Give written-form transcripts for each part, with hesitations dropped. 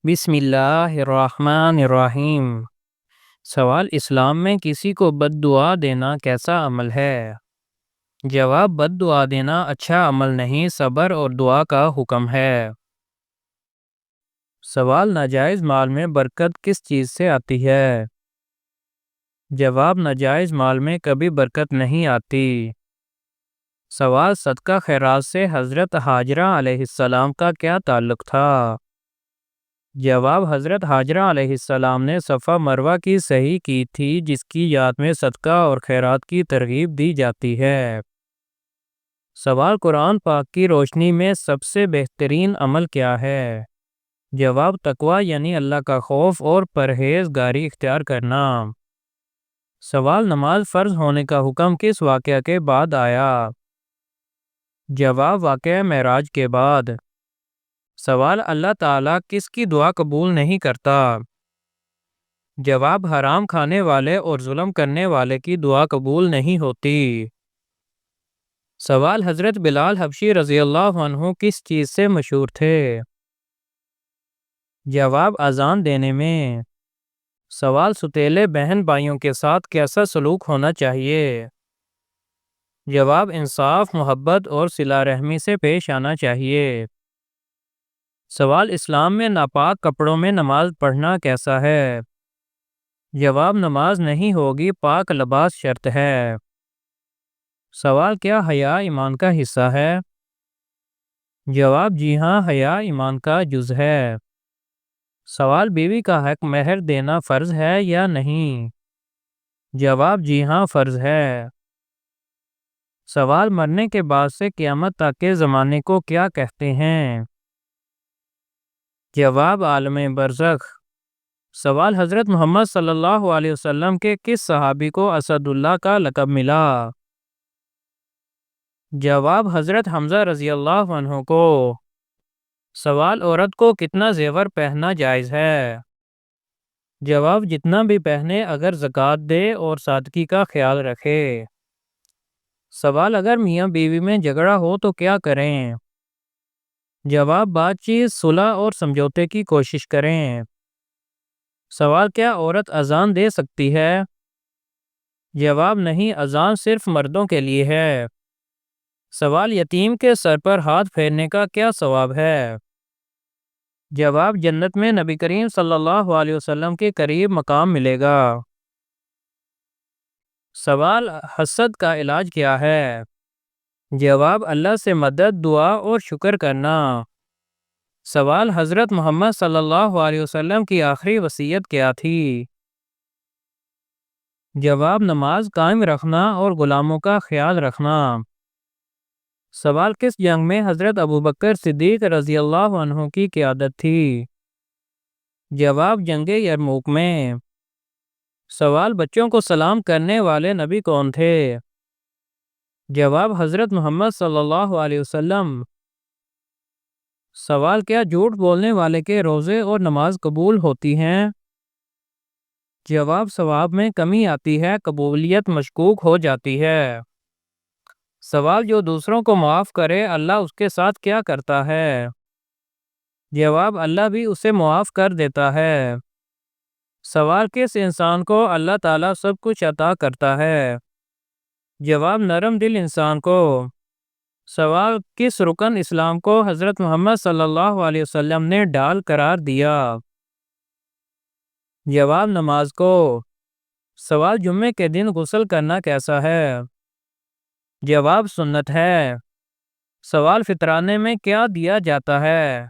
بسم اللہ الرحمن الرحیم۔ سوال: اسلام میں کسی کو بد دعا دینا کیسا عمل ہے؟ جواب: بد دعا دینا اچھا عمل نہیں، صبر اور دعا کا حکم ہے۔ سوال: ناجائز مال میں برکت کس چیز سے آتی ہے؟ جواب: ناجائز مال میں کبھی برکت نہیں آتی۔ سوال: صدقہ خیرات سے حضرت ہاجرہ علیہ السلام کا کیا تعلق تھا؟ جواب: حضرت ہاجرہ علیہ السلام نے صفا مروہ کی سعی کی تھی، جس کی یاد میں صدقہ اور خیرات کی ترغیب دی جاتی ہے۔ سوال: قرآن پاک کی روشنی میں سب سے بہترین عمل کیا ہے؟ جواب: تقوی یعنی اللہ کا خوف اور پرہیزگاری اختیار کرنا۔ سوال: نماز فرض ہونے کا حکم کس واقعہ کے بعد آیا؟ جواب: واقعہ معراج کے بعد۔ سوال: اللہ تعالیٰ کس کی دعا قبول نہیں کرتا؟ جواب: حرام کھانے والے اور ظلم کرنے والے کی دعا قبول نہیں ہوتی۔ سوال: حضرت بلال حبشی رضی اللہ عنہ کس چیز سے مشہور تھے؟ جواب: اذان دینے میں۔ سوال: ستیلے بہن بھائیوں کے ساتھ کیسا سلوک ہونا چاہیے؟ جواب: انصاف، محبت اور صلہ رحمی سے پیش آنا چاہیے۔ سوال: اسلام میں ناپاک کپڑوں میں نماز پڑھنا کیسا ہے؟ جواب: نماز نہیں ہوگی، پاک لباس شرط ہے۔ سوال: کیا حیا ایمان کا حصہ ہے؟ جواب: جی ہاں، حیا ایمان کا جز ہے۔ سوال: بیوی کا حق مہر دینا فرض ہے یا نہیں؟ جواب: جی ہاں، فرض ہے۔ سوال: مرنے کے بعد سے قیامت تک کے زمانے کو کیا کہتے ہیں؟ جواب: عالم برزخ۔ سوال: حضرت محمد صلی اللہ علیہ وسلم کے کس صحابی کو اسد اللہ کا لقب ملا؟ جواب: حضرت حمزہ رضی اللہ عنہ کو۔ سوال: عورت کو کتنا زیور پہننا جائز ہے؟ جواب: جتنا بھی پہنے، اگر زکوٰۃ دے اور سادگی کا خیال رکھے۔ سوال: اگر میاں بیوی میں جھگڑا ہو تو کیا کریں؟ جواب: بات چیت، صلح اور سمجھوتے کی کوشش کریں۔ سوال: کیا عورت اذان دے سکتی ہے؟ جواب: نہیں، اذان صرف مردوں کے لیے ہے۔ سوال: یتیم کے سر پر ہاتھ پھیرنے کا کیا ثواب ہے؟ جواب: جنت میں نبی کریم صلی اللہ علیہ وسلم کے قریب مقام ملے گا۔ سوال: حسد کا علاج کیا ہے؟ جواب: اللہ سے مدد، دعا اور شکر کرنا۔ سوال: حضرت محمد صلی اللہ علیہ وسلم کی آخری وصیت کیا تھی؟ جواب: نماز قائم رکھنا اور غلاموں کا خیال رکھنا۔ سوال: کس جنگ میں حضرت ابوبکر صدیق رضی اللہ عنہ کی قیادت تھی؟ جواب: جنگ یرموک میں۔ سوال: بچوں کو سلام کرنے والے نبی کون تھے؟ جواب: حضرت محمد صلی اللہ علیہ وسلم۔ سوال: کیا جھوٹ بولنے والے کے روزے اور نماز قبول ہوتی ہیں؟ جواب: ثواب میں کمی آتی ہے، قبولیت مشکوک ہو جاتی ہے۔ سوال: جو دوسروں کو معاف کرے، اللہ اس کے ساتھ کیا کرتا ہے؟ جواب: اللہ بھی اسے معاف کر دیتا ہے۔ سوال: کس انسان کو اللہ تعالیٰ سب کچھ عطا کرتا ہے؟ جواب: نرم دل انسان کو۔ سوال: کس رکن اسلام کو حضرت محمد صلی اللہ علیہ وسلم نے ڈال قرار دیا؟ جواب: نماز کو۔ سوال: جمعے کے دن غسل کرنا کیسا ہے؟ جواب: سنت ہے۔ سوال: فطرانے میں کیا دیا جاتا ہے؟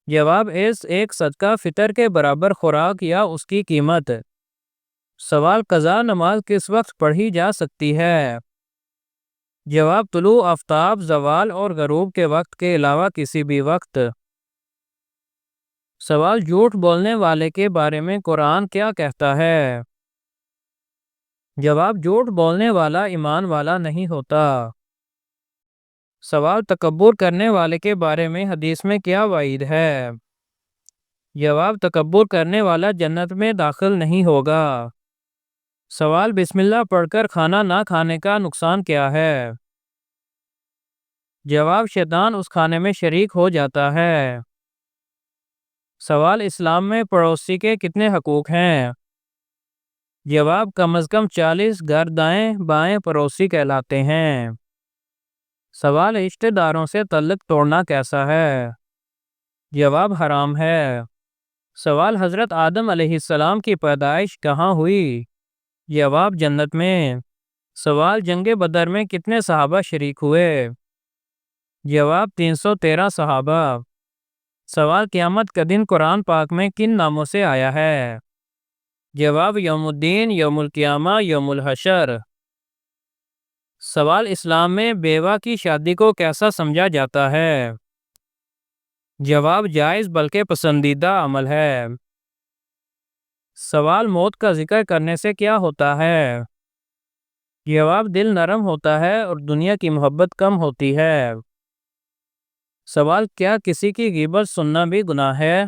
جواب: ایک صدقہ فطر کے برابر خوراک یا اس کی قیمت۔ سوال: قضا نماز کس وقت پڑھی جا سکتی ہے؟ جواب: طلوع آفتاب، زوال اور غروب کے وقت کے علاوہ کسی بھی وقت۔ سوال: جھوٹ بولنے والے کے بارے میں قرآن کیا کہتا ہے؟ جواب: جھوٹ بولنے والا ایمان والا نہیں ہوتا۔ سوال: تکبر کرنے والے کے بارے میں حدیث میں کیا وعید ہے؟ جواب: تکبر کرنے والا جنت میں داخل نہیں ہوگا۔ سوال: 'بسم اللہ' پڑھ کر کھانا نہ کھانے کا نقصان کیا ہے؟ جواب: 'بسم اللہ' پڑھ کر کھانا نہ کھانے کا نقصان کیا ہے؟ سوال: 'بسم اللہ' پڑھ کر کھانا نہ کھانے کا نقصان کیا ہے؟ جواب: 'بسم اللہ' پڑھ کر کھانا نہ کھانے کا نقصان کیا ہے؟ سوال: 'بسم اللہ' پڑھ کر کھانا نہ کھانے کا نقصان کیا ہے؟ جواب: شیطان اس کھانے میں شریک ہو جاتا ہے۔ سوال: اسلام میں پڑوسی کے کتنے حقوق ہیں؟ جواب: کم از کم 40 گھر دائیں بائیں پڑوسی کہلاتے ہیں۔ سوال: رشتہ داروں سے تعلق توڑنا کیسا ہے؟ جواب: حرام ہے۔ سوال: حضرت آدم علیہ السلام کی پیدائش کہاں ہوئی؟ جواب: جنت میں۔ سوال: جنگ بدر میں کتنے صحابہ شریک ہوئے؟ جواب: 313 صحابہ۔ سوال: قیامت کا دن قرآن پاک میں کن ناموں سے آیا ہے؟ جواب: یوم الدین، یوم القیامہ، یوم الحشر۔ سوال: اسلام میں بیوہ کی شادی کو کیسا سمجھا جاتا ہے؟ جواب: جائز بلکہ پسندیدہ عمل ہے۔ سوال: موت کا ذکر کرنے سے کیا ہوتا ہے؟ جواب: دل نرم ہوتا ہے اور دنیا کی محبت کم ہوتی ہے۔ سوال: کیا کسی کی غیبت سننا بھی گناہ ہے؟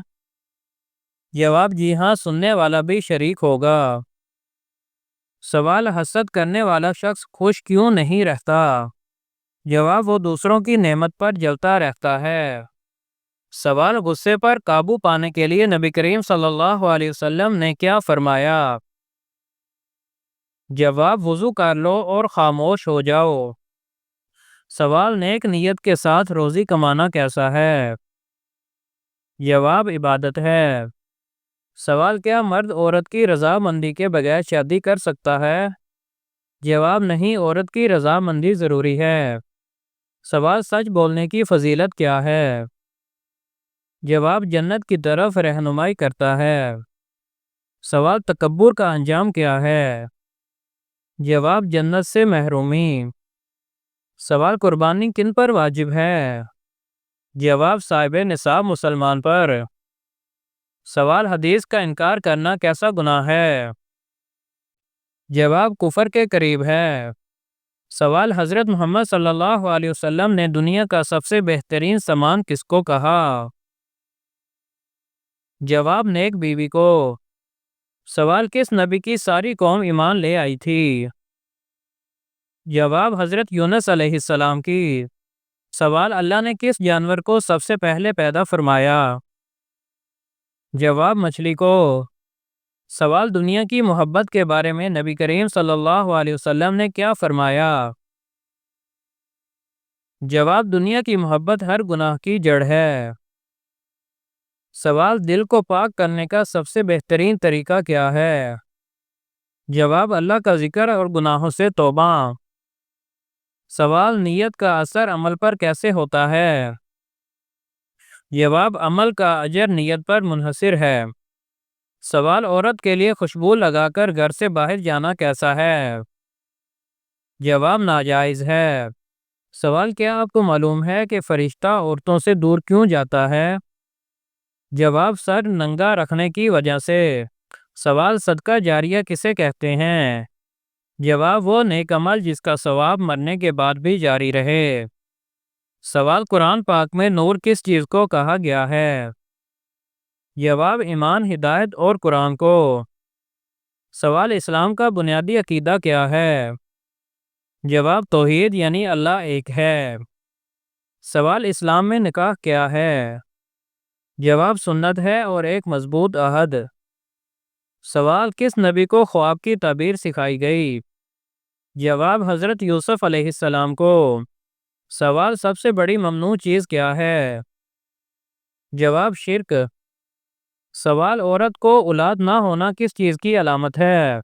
جواب: جی ہاں، سننے والا بھی شریک ہوگا۔ سوال: حسد کرنے والا شخص خوش کیوں نہیں رہتا؟ جواب: وہ دوسروں کی نعمت پر جلتا رہتا ہے۔ سوال: غصے پر قابو پانے کے لیے نبی کریم صلی اللہ علیہ وسلم نے کیا فرمایا؟ جواب: وضو کر لو اور خاموش ہو جاؤ۔ سوال: نیک نیت کے ساتھ روزی کمانا کیسا ہے؟ جواب: عبادت ہے۔ سوال: کیا مرد عورت کی رضامندی کے بغیر شادی کر سکتا ہے؟ جواب: نہیں، عورت کی رضامندی ضروری ہے۔ سوال: سچ بولنے کی فضیلت کیا ہے؟ جواب: جنت کی طرف رہنمائی کرتا ہے۔ سوال: تکبر کا انجام کیا ہے؟ جواب: جنت سے محرومی۔ سوال: قربانی کن پر واجب ہے؟ جواب: صاحب نصاب مسلمان پر۔ سوال: حدیث کا انکار کرنا کیسا گناہ ہے؟ جواب: کفر کے قریب ہے۔ سوال: حضرت محمد صلی اللہ علیہ وسلم نے دنیا کا سب سے بہترین سامان کس کو کہا؟ جواب: نیک بیوی کو۔ سوال: کس نبی کی ساری قوم ایمان لے آئی تھی؟ جواب: حضرت یونس علیہ السلام کی۔ سوال: اللہ نے کس جانور کو سب سے پہلے پیدا فرمایا؟ جواب: مچھلی کو۔ سوال: دنیا کی محبت کے بارے میں نبی کریم صلی اللہ علیہ وسلم نے کیا فرمایا؟ جواب: دنیا کی محبت ہر گناہ کی جڑ ہے۔ سوال: دل کو پاک کرنے کا سب سے بہترین طریقہ کیا ہے؟ جواب: اللہ کا ذکر اور گناہوں سے توبہ۔ سوال: نیت کا اثر عمل پر کیسے ہوتا ہے؟ جواب: عمل کا اجر نیت پر منحصر ہے۔ سوال: عورت کے لیے خوشبو لگا کر گھر سے باہر جانا کیسا ہے؟ جواب: ناجائز ہے۔ سوال: کیا آپ کو معلوم ہے کہ فرشتہ عورتوں سے دور کیوں جاتا ہے؟ جواب: سر ننگا رکھنے کی وجہ سے۔ سوال: صدقہ جاریہ کسے کہتے ہیں؟ جواب: وہ نیک عمل جس کا ثواب مرنے کے بعد بھی جاری رہے۔ سوال: قرآن پاک میں نور کس چیز کو کہا گیا ہے؟ جواب: ایمان، ہدایت اور قرآن کو۔ سوال: اسلام کا بنیادی عقیدہ کیا ہے؟ جواب: توحید یعنی اللہ ایک ہے۔ سوال: اسلام میں نکاح کیا ہے؟ جواب: سنت ہے اور ایک مضبوط عہد۔ سوال: کس نبی کو خواب کی تعبیر سکھائی گئی؟ جواب: حضرت یوسف علیہ السلام کو۔ سوال: سب سے بڑی ممنوع چیز کیا ہے؟ جواب: شرک۔ سوال: عورت کو اولاد نہ ہونا کس چیز کی علامت ہے؟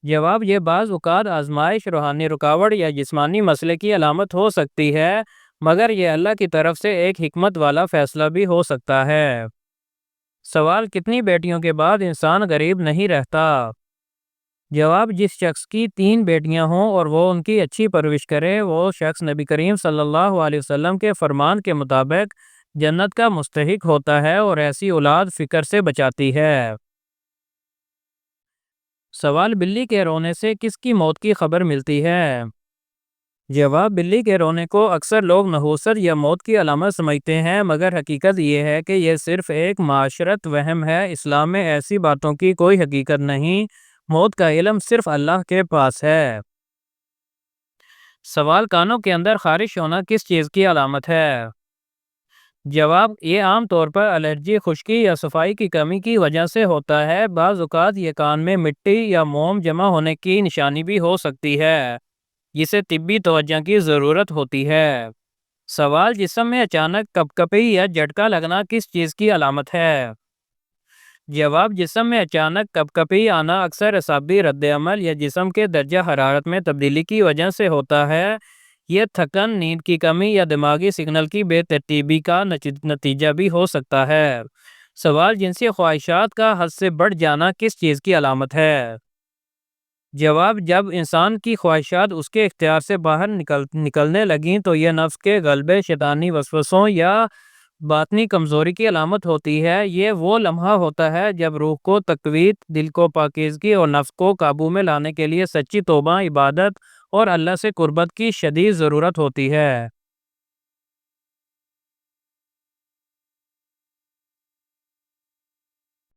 جواب: یہ بعض اوقات آزمائش، روحانی رکاوٹ یا جسمانی مسئلے کی علامت ہو سکتی ہے، مگر یہ اللہ کی طرف سے ایک حکمت والا فیصلہ بھی ہو سکتا ہے۔ سوال: کتنی بیٹیوں کے بعد انسان غریب نہیں رہتا؟ جواب: جس شخص کی 3 بیٹیاں ہوں اور وہ ان کی اچھی پرورش کرے، وہ شخص نبی کریم صلی اللہ علیہ وسلم کے فرمان کے مطابق جنت کا مستحق ہوتا ہے اور ایسی اولاد فقر سے بچاتی ہے۔ سوال: بلی کے رونے سے کس کی موت کی خبر ملتی ہے؟ جواب: بلی کے رونے کو اکثر لوگ نحوست یا موت کی علامت سمجھتے ہیں، مگر حقیقت یہ ہے کہ یہ صرف ایک معاشرت وہم ہے۔ اسلام میں ایسی باتوں کی کوئی حقیقت نہیں، موت کا علم صرف اللہ کے پاس ہے۔ سوال: کانوں کے اندر خارش ہونا کس چیز کی علامت ہے؟ جواب: یہ عام طور پر الرجی، خشکی یا صفائی کی کمی کی وجہ سے ہوتا ہے۔ بعض اوقات یہ کان میں مٹی یا موم جمع ہونے کی نشانی بھی ہو سکتی ہے، جسے طبی توجہ کی ضرورت ہوتی ہے۔ سوال: جسم میں اچانک کپکپی یا جھٹکا لگنا کس چیز کی علامت ہے؟ جواب: جسم میں اچانک کپکپی آنا اکثر اعصابی رد عمل یا جسم کے درجہ حرارت میں تبدیلی کی وجہ سے ہوتا ہے۔ یہ تھکن، نیند کی کمی یا دماغی سگنل کی بے ترتیبی کا نتیجہ بھی ہو سکتا ہے۔ سوال: جنسی خواہشات کا حد سے بڑھ جانا کس چیز کی علامت ہے؟ جواب: جب انسان کی خواہشات اس کے اختیار سے باہر نکلنے لگیں تو یہ نفس کے غلبے، شیطانی وسوسوں یا باطنی کمزوری کی علامت ہوتی ہے۔ یہ وہ لمحہ ہوتا ہے جب روح کو تقویت، دل کو پاکیزگی اور نفس کو قابو میں لانے کے لیے سچی توبہ، عبادت اور اللہ سے قربت کی شدید ضرورت ہوتی ہے۔